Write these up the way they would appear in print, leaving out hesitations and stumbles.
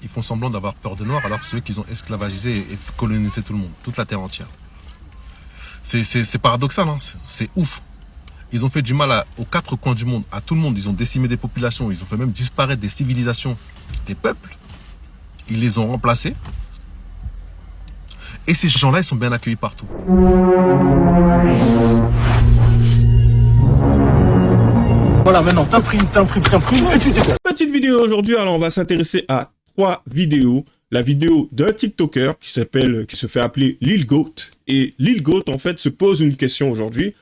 Ils font semblant d'avoir peur de noirs alors que c'est eux qui ont esclavagisé et colonisé tout le monde, toute la terre entière. C'est paradoxal, hein, c'est ouf. Ils ont fait du mal aux quatre coins du monde, à tout le monde. Ils ont décimé des populations, ils ont fait même disparaître des civilisations, des peuples. Ils les ont remplacés. Et ces gens-là, ils sont bien accueillis partout. Voilà, maintenant, t'imprimes, et tu décolles. Petite vidéo aujourd'hui, alors on va s'intéresser à 3 vidéos. La vidéo d'un TikToker qui se fait appeler Lil Goat. Et Lil Goat, en fait, se pose une question aujourd'hui.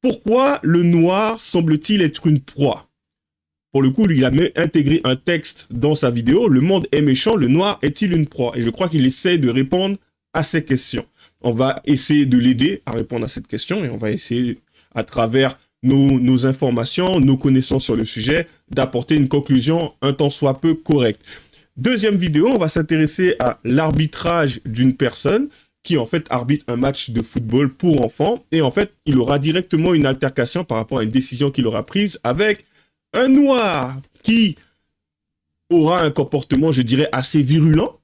Pourquoi le noir semble-t-il être une proie? Pour le coup, lui, il a même intégré un texte dans sa vidéo. Le monde est méchant, le noir est-il une proie? Et je crois qu'il essaie de répondre à ces questions. On va essayer de l'aider à répondre à cette question et on va essayer, à travers nos informations, nos connaissances sur le sujet, d'apporter une conclusion un tant soit peu correcte. Deuxième vidéo, on va s'intéresser à l'arbitrage d'une personne qui en fait arbitre un match de football pour enfants. Et en fait, il aura directement une altercation par rapport à une décision qu'il aura prise avec un noir qui aura un comportement, je dirais, assez virulent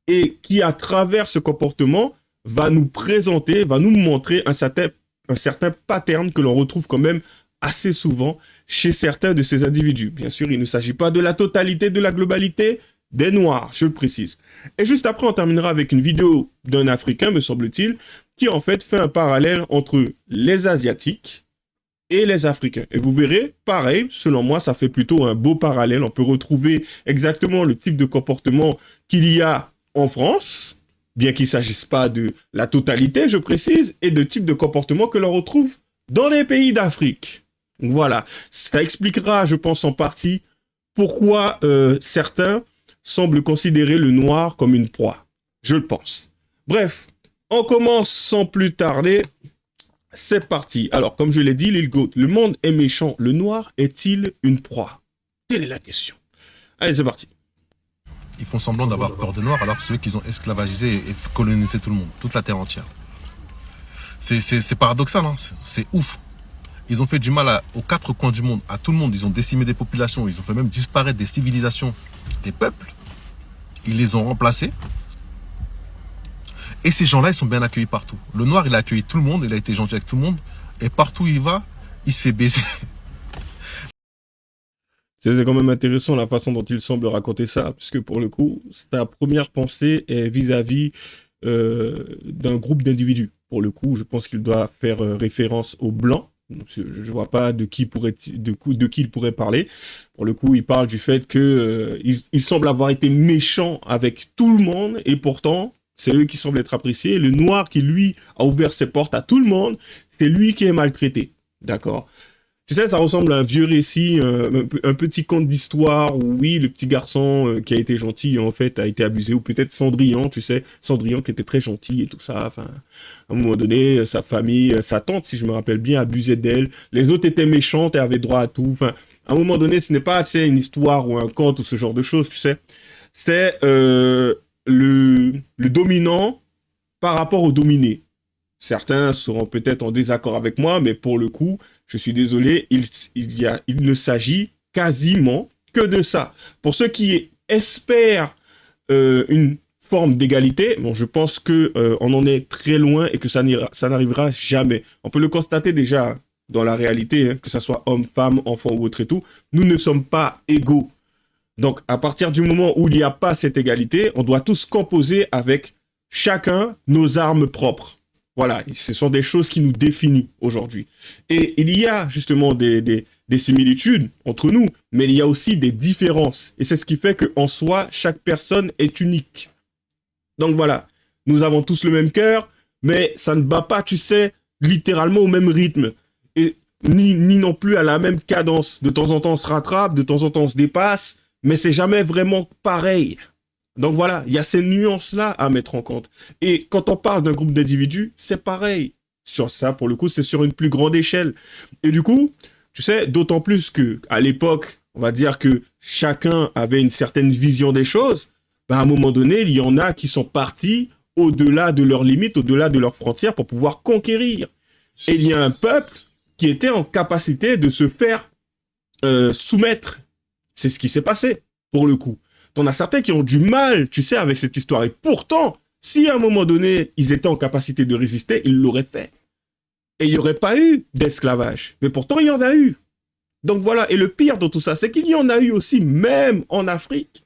et qui, à travers ce comportement, va nous présenter, va nous montrer un certain pattern que l'on retrouve quand même assez souvent chez certains de ces individus. Bien sûr, il ne s'agit pas de la totalité, de la globalité des Noirs, je le précise. Et juste après, on terminera avec une vidéo d'un Africain, me semble-t-il, qui en fait fait un parallèle entre les Asiatiques et les Africains. Et vous verrez, pareil, selon moi, ça fait plutôt un beau parallèle. On peut retrouver exactement le type de comportement qu'il y a en France, bien qu'il ne s'agisse pas de la totalité, je précise, et de type de comportement que l'on retrouve dans les pays d'Afrique. Voilà, ça expliquera, je pense, en partie pourquoi certains semblent considérer le noir comme une proie. Je le pense. Bref, on commence sans plus tarder. C'est parti. Alors, comme je l'ai dit, Lil Goat, le monde est méchant. Le noir est-il une proie? Telle est la question. Allez, c'est parti. Ils font semblant d'avoir peur de noirs alors que c'est eux qui ont esclavagisé et colonisé tout le monde, toute la terre entière. C'est paradoxal, hein, c'est ouf. Ils ont fait du mal aux quatre coins du monde, à tout le monde. Ils ont décimé des populations, ils ont fait même disparaître des civilisations, des peuples. Ils les ont remplacés. Et ces gens-là, ils sont bien accueillis partout. Le noir, il a accueilli tout le monde, il a été gentil avec tout le monde. Et partout où il va, il se fait baiser. C'est quand même intéressant la façon dont il semble raconter ça, puisque pour le coup, sa première pensée est vis-à-vis d'un groupe d'individus. Pour le coup, je pense qu'il doit faire référence aux Blancs. Donc, je ne vois pas de qui il pourrait parler. Pour le coup, il parle du fait que il semble avoir été méchant avec tout le monde, et pourtant, c'est eux qui semblent être appréciés. Le noir qui, lui, a ouvert ses portes à tout le monde, c'est lui qui est maltraité. D'accord? Tu sais, ça ressemble à un vieux récit, un petit conte d'histoire où, oui, le petit garçon qui a été gentil, en fait, a été abusé. Ou peut-être Cendrillon, tu sais, Cendrillon qui était très gentil et tout ça. Enfin, à un moment donné, sa famille, sa tante, si je me rappelle bien, abusait d'elle. Les autres étaient méchantes et avaient droit à tout. Enfin, à un moment donné, ce n'est pas, tu sais, une histoire ou un conte ou ce genre de choses, tu sais. C'est le dominant par rapport au dominé. Certains seront peut-être en désaccord avec moi, mais pour le coup, je suis désolé, il ne s'agit quasiment que de ça. Pour ceux qui espèrent une forme d'égalité, bon, je pense que on en est très loin et que ça n'arrivera jamais. On peut le constater déjà dans la réalité, hein, que ce soit homme, femme, enfant ou autre et tout, nous ne sommes pas égaux. Donc, à partir du moment où il n'y a pas cette égalité, on doit tous composer avec chacun nos armes propres. Voilà, ce sont des choses qui nous définissent aujourd'hui. Et il y a justement des similitudes entre nous, mais il y a aussi des différences. Et c'est ce qui fait qu'en soi, chaque personne est unique. Donc voilà, nous avons tous le même cœur, mais ça ne bat pas, tu sais, littéralement au même rythme. Et ni non plus à la même cadence. De temps en temps, on se rattrape, de temps en temps, on se dépasse, mais c'est jamais vraiment pareil. Donc voilà, il y a ces nuances-là à mettre en compte. Et quand on parle d'un groupe d'individus, c'est pareil. Sur ça, pour le coup, c'est sur une plus grande échelle. Et du coup, tu sais, d'autant plus que à l'époque, on va dire que chacun avait une certaine vision des choses, ben à un moment donné, il y en a qui sont partis au-delà de leurs limites, au-delà de leurs frontières pour pouvoir conquérir. Et il y a un peuple qui était en capacité de se faire soumettre. C'est ce qui s'est passé, pour le coup. T'en as certains qui ont du mal, tu sais, avec cette histoire. Et pourtant, si à un moment donné, ils étaient en capacité de résister, ils l'auraient fait. Et il n'y aurait pas eu d'esclavage. Mais pourtant, il y en a eu. Donc voilà, et le pire dans tout ça, c'est qu'il y en a eu aussi, même en Afrique,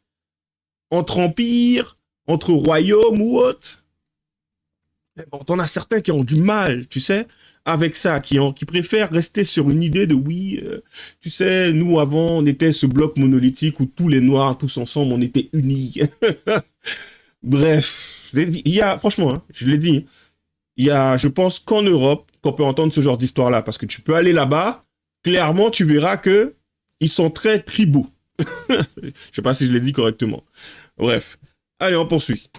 entre empires, entre royaumes ou autres. Mais bon, t'en as certains qui ont du mal, tu sais, avec ça, qui préfèrent rester sur une idée de oui, tu sais, nous avant, on était ce bloc monolithique où tous les Noirs, tous ensemble, on était unis. Bref, il y a, franchement, hein, je l'ai dit, il y a, je pense qu'en Europe, qu'on peut entendre ce genre d'histoire-là, parce que tu peux aller là-bas, clairement, tu verras que ils sont très tribaux. Je sais pas si je l'ai dit correctement. Bref, allez, on poursuit.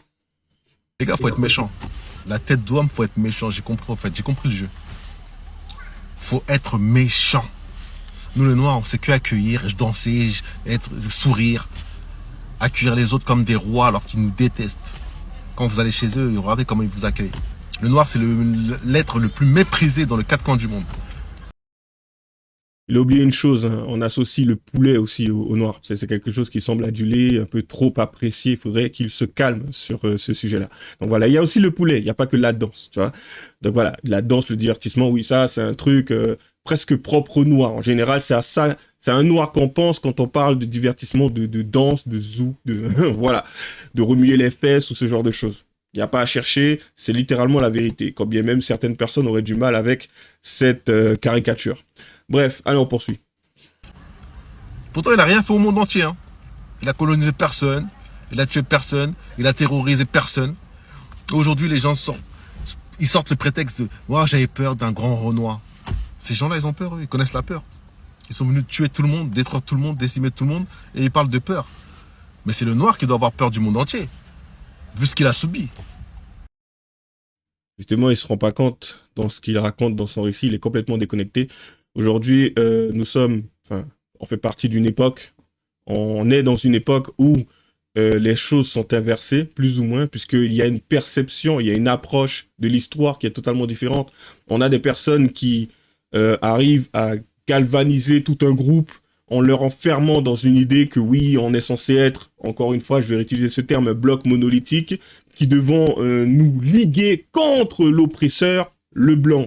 Les gars, faut être méchant. La tête d'homme, faut être méchant. J'ai compris en fait, j'ai compris le jeu. Faut être méchant. Nous les Noirs, on sait que accueillir, danser, sourire, accueillir les autres comme des rois alors qu'ils nous détestent. Quand vous allez chez eux, regardez comment ils vous accueillent. Le Noir, c'est l'être le plus méprisé dans les quatre coins du monde. Il a oublié une chose, hein, on associe le poulet aussi au noir. C'est quelque chose qui semble adulé, un peu trop apprécié. Il faudrait qu'il se calme sur ce sujet-là. Donc voilà, il y a aussi le poulet, il n'y a pas que la danse, tu vois. Donc voilà, la danse, le divertissement, oui, ça, c'est un truc presque propre au noir. En général, c'est à ça, c'est un noir qu'on pense quand on parle de divertissement, de danse, de zouk, voilà, de remuer les fesses ou ce genre de choses. Il n'y a pas à chercher, c'est littéralement la vérité. Quand bien même certaines personnes auraient du mal avec cette caricature. Bref, allez, on poursuit. Pourtant, il n'a rien fait au monde entier. Hein. Il a colonisé personne, il a tué personne, il a terrorisé personne. Aujourd'hui, les gens ils sortent le prétexte de « Moi, j'avais peur d'un grand Renoir ». Ces gens-là, ils ont peur, eux, ils connaissent la peur. Ils sont venus tuer tout le monde, détruire tout le monde, décimer tout le monde, et ils parlent de peur. Mais c'est le Noir qui doit avoir peur du monde entier, vu ce qu'il a subi. Justement, il ne se rend pas compte dans ce qu'il raconte dans son récit, il est complètement déconnecté. Aujourd'hui, on fait partie d'une époque, on est dans une époque où les choses sont inversées, plus ou moins, puisqu'il y a une perception, il y a une approche de l'histoire qui est totalement différente. On a des personnes qui arrivent à galvaniser tout un groupe en leur enfermant dans une idée que oui, on est censé être, encore une fois, je vais réutiliser ce terme, un bloc monolithique, qui devons nous liguer contre l'oppresseur, le blanc.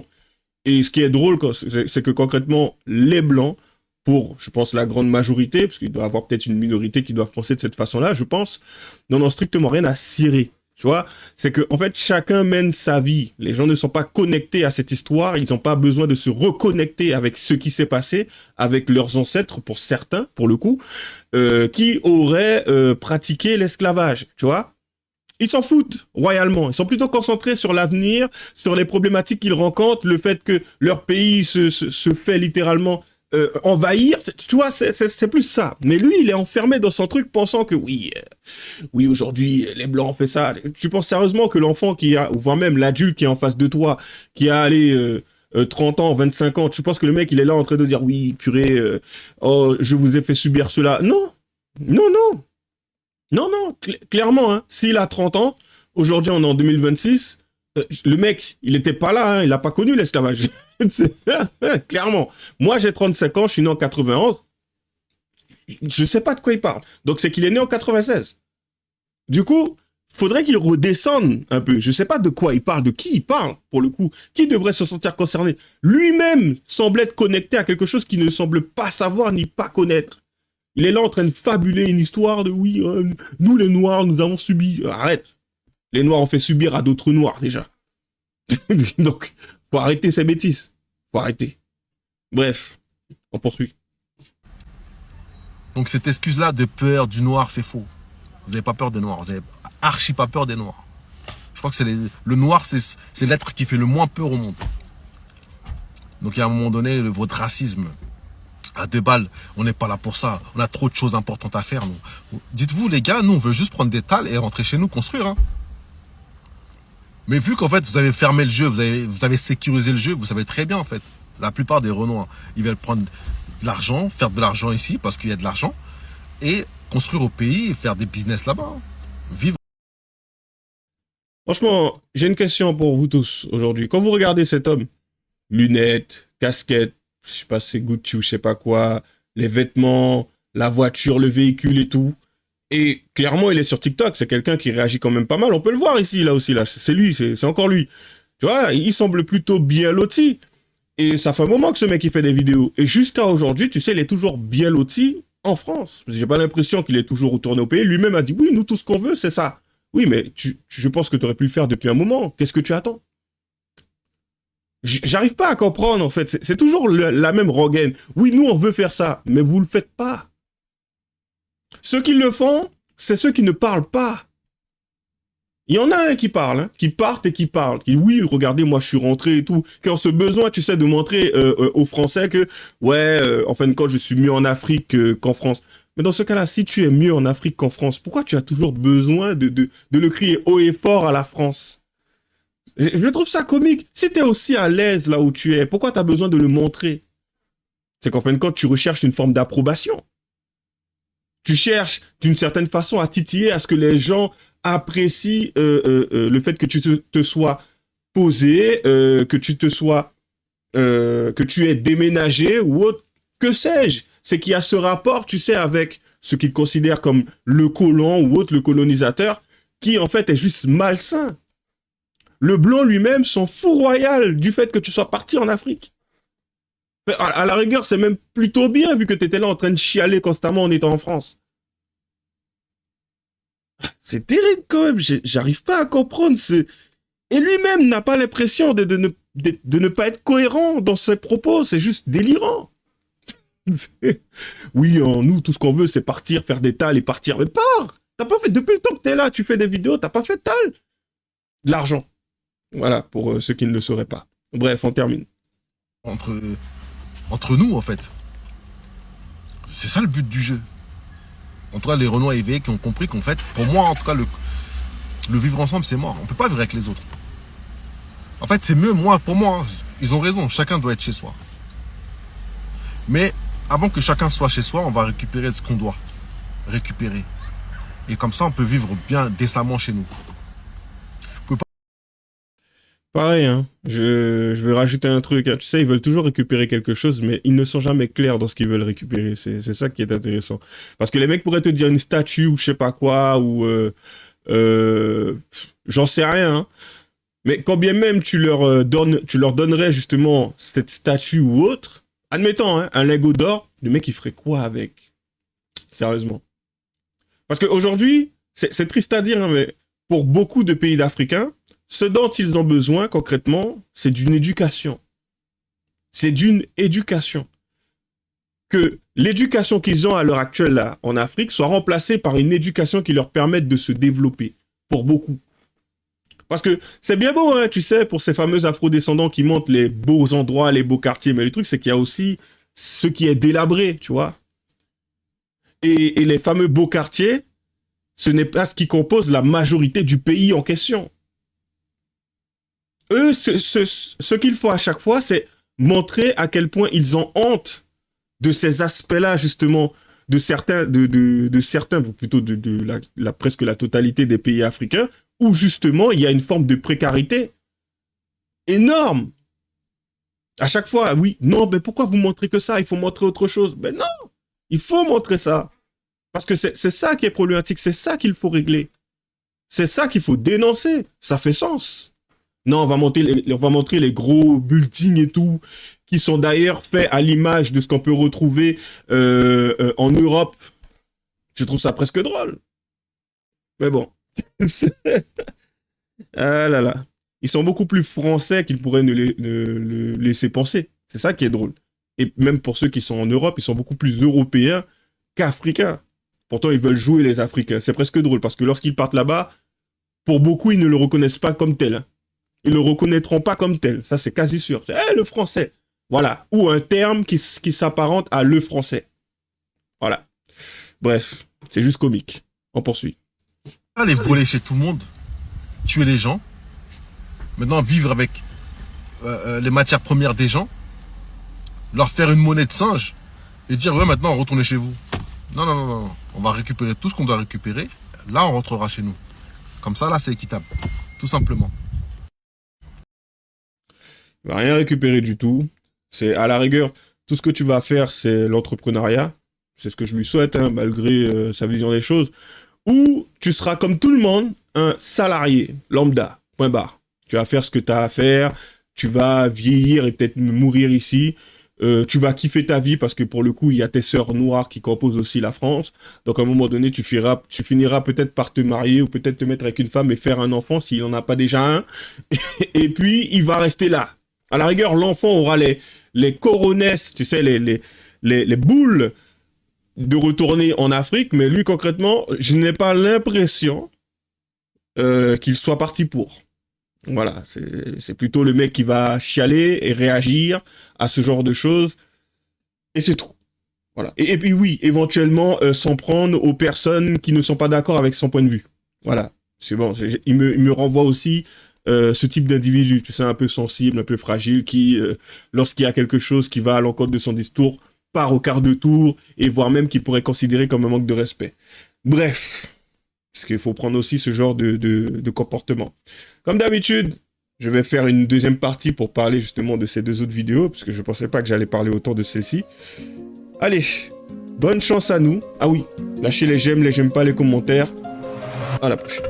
Et ce qui est drôle, c'est que concrètement, les Blancs, pour, je pense, la grande majorité, parce qu'il doit y avoir peut-être une minorité qui doivent penser de cette façon-là, je pense, n'en ont strictement rien à cirer. Tu vois, c'est que en fait, chacun mène sa vie. Les gens ne sont pas connectés à cette histoire, ils n'ont pas besoin de se reconnecter avec ce qui s'est passé, avec leurs ancêtres, pour certains, pour le coup, qui auraient pratiqué l'esclavage, tu vois. Ils s'en foutent royalement. Ils sont plutôt concentrés sur l'avenir, sur les problématiques qu'ils rencontrent, le fait que leur pays se fait littéralement envahir. Tu vois, c'est plus ça. Mais lui, il est enfermé dans son truc pensant que oui, aujourd'hui, les Blancs ont fait ça. Tu penses sérieusement que l'enfant ou voire même l'adulte qui est en face de toi, qui a allé 30 ans, 25 ans, tu penses que le mec, il est là en train de dire oui, purée, oh, je vous ai fait subir cela. Non, non, non. Non, non, clairement, hein, s'il a 30 ans, aujourd'hui on est en 2026, le mec, il n'était pas là, hein, il n'a pas connu l'esclavage. Clairement. Moi, j'ai 35 ans, je suis né en 91, je ne sais pas de quoi il parle. Donc c'est qu'il est né en 96. Du coup, faudrait qu'il redescende un peu. Je ne sais pas de quoi il parle, de qui il parle, pour le coup. Qui devrait se sentir concerné? Lui-même semble être connecté à quelque chose qu'il ne semble pas savoir ni pas connaître. Il est là en train de fabuler une histoire de oui, nous les Noirs, nous avons subi. Arrête. Les Noirs ont fait subir à d'autres Noirs déjà. Donc, faut arrêter ces bêtises. Faut arrêter. Bref, on poursuit. Donc cette excuse-là de peur du Noir, c'est faux. Vous n'avez pas peur des Noirs, vous n'avez archi pas peur des Noirs. Je crois que le Noir, c'est l'être qui fait le moins peur au monde. Donc il y a un moment donné, votre racisme, à 2 balles, on n'est pas là pour ça. On a trop de choses importantes à faire, nous. Dites-vous, les gars, nous, on veut juste prendre des talles et rentrer chez nous, construire. Hein. Mais vu qu'en fait, vous avez fermé le jeu, vous avez sécurisé le jeu, vous savez très bien, en fait. La plupart des Renois, ils veulent prendre de l'argent, faire de l'argent ici, parce qu'il y a de l'argent, et construire au pays et faire des business là-bas. Hein. Vivre. Franchement, j'ai une question pour vous tous aujourd'hui. Quand vous regardez cet homme, lunettes, casquette, je sais pas, c'est Gucci ou je sais pas quoi, les vêtements, la voiture, le véhicule et tout. Et clairement, il est sur TikTok. C'est quelqu'un qui réagit quand même pas mal. On peut le voir ici, là aussi. Là, c'est lui, c'est encore lui. Tu vois, il semble plutôt bien loti. Et ça fait un moment que ce mec il fait des vidéos. Et jusqu'à aujourd'hui, tu sais, il est toujours bien loti en France. J'ai pas l'impression qu'il est toujours retourné au pays. Lui-même a dit oui, nous tout ce qu'on veut, c'est ça. Oui, mais je pense que tu aurais pu le faire depuis un moment. Qu'est-ce que tu attends? J'arrive pas à comprendre en fait. C'est toujours la même rengaine. Oui, nous on veut faire ça, mais vous le faites pas. Ceux qui le font, c'est ceux qui ne parlent pas. Il y en a un qui parle, hein, qui partent et qui parlent. Qui oui, regardez, moi je suis rentré et tout. Qui ont ce besoin, tu sais, de montrer aux Français que ouais, en fin de compte, je suis mieux en Afrique qu'en France. Mais dans ce cas-là, si tu es mieux en Afrique qu'en France, pourquoi tu as toujours besoin de le crier haut et fort à la France? Je trouve ça comique. Si tu es aussi à l'aise là où tu es, pourquoi tu as besoin de le montrer? C'est qu'en fin de compte, tu recherches une forme d'approbation. Tu cherches d'une certaine façon à titiller à ce que les gens apprécient le fait que tu te sois posé, que tu aies déménagé ou autre. Que sais-je? C'est qu'il y a ce rapport, tu sais, avec ce qu'ils considèrent comme le colon ou autre, le colonisateur, qui en fait est juste malsain. Le blanc lui-même s'en fout royal du fait que tu sois parti en Afrique. À la rigueur, c'est même plutôt bien vu que tu étais là en train de chialer constamment en étant en France. C'est terrible quand même, j'arrive pas à comprendre. Et lui-même n'a pas l'impression de ne pas être cohérent dans ses propos, c'est juste délirant. Oui, nous, tout ce qu'on veut, c'est partir, faire des tals et partir. Mais pars! T'as pas fait, depuis le temps que t'es là, tu fais des vidéos, t'as pas fait de tals. De l'argent. Voilà, pour ceux qui ne le sauraient pas. Bref, on termine. Entre nous, en fait. C'est ça le but du jeu. En tout cas, les Renois éveillés qui ont compris qu'en fait, pour moi, en tout cas, le vivre ensemble, c'est mort. On peut pas vivre avec les autres. En fait, c'est mieux, pour moi, ils ont raison. Chacun doit être chez soi. Mais avant que chacun soit chez soi, on va récupérer ce qu'on doit récupérer. Et comme ça, on peut vivre bien décemment chez nous. Pareil, hein. Je vais rajouter un truc. Hein. Tu sais, ils veulent toujours récupérer quelque chose, mais ils ne sont jamais clairs dans ce qu'ils veulent récupérer. C'est ça qui est intéressant. Parce que les mecs pourraient te dire une statue ou je sais pas quoi, ou j'en sais rien. Hein. Mais quand bien même tu leur donnerais justement cette statue ou autre, admettons, hein, un lingot d'or, le mec il ferait quoi avec? Sérieusement. Parce qu'aujourd'hui, c'est triste à dire, hein, mais pour beaucoup de pays d'Africains, ce dont ils ont besoin concrètement, c'est d'une éducation. C'est d'une éducation. Que l'éducation qu'ils ont à l'heure actuelle là, en Afrique soit remplacée par une éducation qui leur permette de se développer. Pour beaucoup. Parce que c'est bien beau, hein, tu sais, pour ces fameux afro-descendants qui montrent les beaux endroits, les beaux quartiers, mais le truc c'est qu'il y a aussi ce qui est délabré, tu vois. Et les fameux beaux quartiers, ce n'est pas ce qui compose la majorité du pays en question. Eux, ce qu'il faut à chaque fois, c'est montrer à quel point ils ont honte de ces aspects-là, justement, de certains, ou plutôt presque la totalité des pays africains, où justement, il y a une forme de précarité énorme. À chaque fois, oui, non, mais pourquoi vous montrez que ça? Il faut montrer autre chose. Ben non, il faut montrer ça. Parce que c'est ça qui est problématique, c'est ça qu'il faut régler. C'est ça qu'il faut dénoncer. Ça fait sens. Non, on va montrer les gros buildings et tout, qui sont d'ailleurs faits à l'image de ce qu'on peut retrouver en Europe. Je trouve ça presque drôle. Mais bon. Ah là là. Ils sont beaucoup plus français qu'ils pourraient ne laisser penser. C'est ça qui est drôle. Et même pour ceux qui sont en Europe, ils sont beaucoup plus européens qu'africains. Pourtant, ils veulent jouer les Africains. C'est presque drôle parce que lorsqu'ils partent là-bas, pour beaucoup, ils ne le reconnaissent pas comme tel. Hein. Ils ne le reconnaîtront pas comme tel. Ça, c'est quasi sûr. C'est le français. Voilà. Ou un terme qui s'apparente à le français. Voilà. Bref, c'est juste comique. On poursuit. Aller voler chez tout le monde, tuer les gens, maintenant vivre avec les matières premières des gens, leur faire une monnaie de singe et dire ouais maintenant retournez chez vous. Non, non, non, non, on va récupérer tout ce qu'on doit récupérer, là on rentrera chez nous. Comme ça là c'est équitable, tout simplement. Il va rien récupérer du tout. C'est à la rigueur, tout ce que tu vas faire c'est l'entrepreneuriat. c'est ce que je lui souhaite, hein, malgré sa vision des choses, ou tu seras comme tout le monde, un salarié, lambda, point barre. Tu vas faire ce que tu as à faire, tu vas vieillir et peut-être mourir ici, tu vas kiffer ta vie parce que pour le coup, il y a tes sœurs noires qui composent aussi la France. Donc à un moment donné, tu finiras peut-être par te marier ou peut-être te mettre avec une femme et faire un enfant s'il n'en a pas déjà un. Et puis, il va rester là. À la rigueur, l'enfant aura les coronesses, tu sais, les boules de retourner en Afrique, mais lui, concrètement, je n'ai pas l'impression qu'il soit parti pour. Voilà, c'est plutôt le mec qui va chialer et réagir à ce genre de choses, et c'est tout. Voilà. Et puis oui, éventuellement, s'en prendre aux personnes qui ne sont pas d'accord avec son point de vue. Voilà, c'est bon, il me renvoie aussi ce type d'individu, tu sais, un peu sensible, un peu fragile, qui, lorsqu'il y a quelque chose qui va à l'encontre de son discours, part au quart de tour, et voire même qu'il pourrait considérer comme un manque de respect. Bref, parce qu'il faut prendre aussi ce genre de comportement. Comme d'habitude, je vais faire une deuxième partie pour parler justement de ces deux autres vidéos, parce que je ne pensais pas que j'allais parler autant de celle-ci. Allez, bonne chance à nous. Ah oui, lâchez les j'aime pas, les commentaires. À la prochaine.